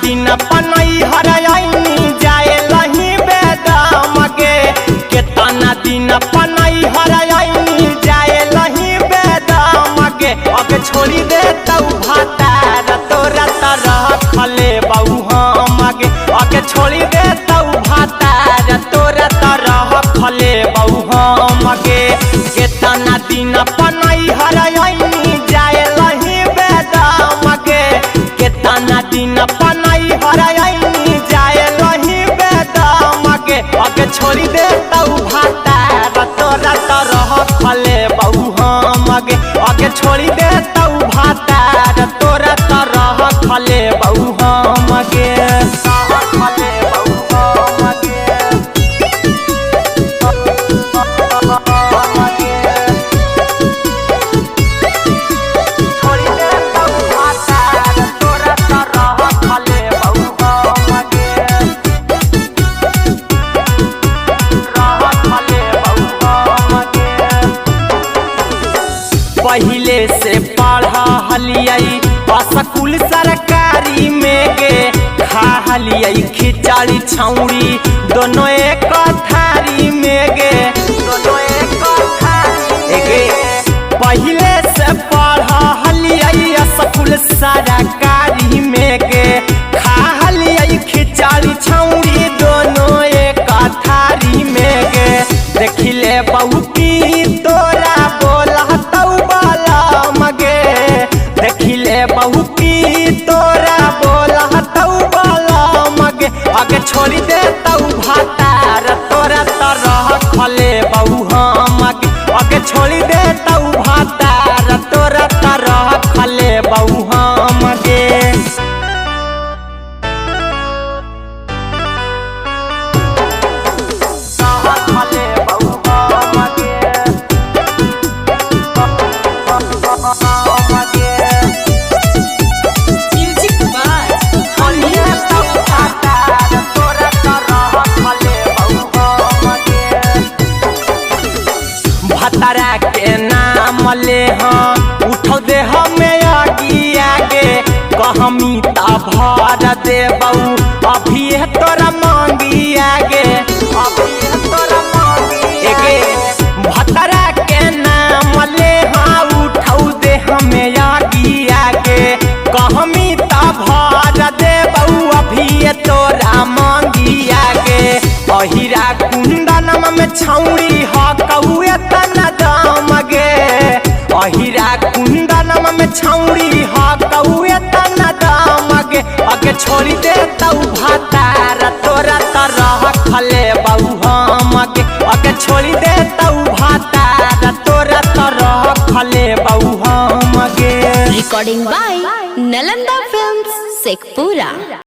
दिन पनई हरैनी जाए लही बेदम गे, केतना दिन पनई हरैनी जाए लही बेदम गे। अगे छोड़ी दे तौ भातार तोरा तरह खले बहु हम गे, अगे छोड़ी दे तौ भातार तोरा तरह खले बहु हम गे। केतना दिन पनई हरैनी जाए लही बेदम गे, केतना दिन पनई हरैनी जाए लही बेदम गे। अगे छोड़ी दे तौ भातार तोरा तरह खले बहु हम गे, अगे छोड़ी दे तौ भातार तोरा तरह खले बहु हम गे। पहिले से पढ़ा हलियई स्कूल सरकारी में गे, खा हलियई खिचड़ी छौरी दोनों एक थारी में गे, दोनों एक थारी गे। पहिले से पढ़ा हलियई स्कूल सरकारी में गे, खा हलियई खिचड़ी छौरी दोनों एक थारी में गे। देखिले बहू की तोरा बोला देखिले बहू की तोरा बोला तौ बाला मगे। आगे छोड़ी दे तौ भातार तोरा तरह खले बहु हम गे, आगे छोड़ी दे तौ भातार तोरा तरह खले बहु हम गे। भतारा के नाम ले हाँ उठो दे हमें आगिया गे, कहमी ता भर दे बहू अभी तोरा मांगिया गे, अभी तोरा मांगिया गे। भतारा के नाम ले हाँ उठो दे हमें आगिया गे, कहमी ता भर दे बहू अभी तोरा मांगिया गे। अहिरा कुंदनम में छौरी हा कौए तना दाम गे, अहिरा कुंदनम में छौरी हा कौए तना दाम गे। अगे छोड़ी दे तौ भातार तोरा तरह खले बहु हम गे, अगे छोड़ी दे तौ भातार तोरा तरह खले बहु हम गे। Recording by Nalanda films Sheikhpura.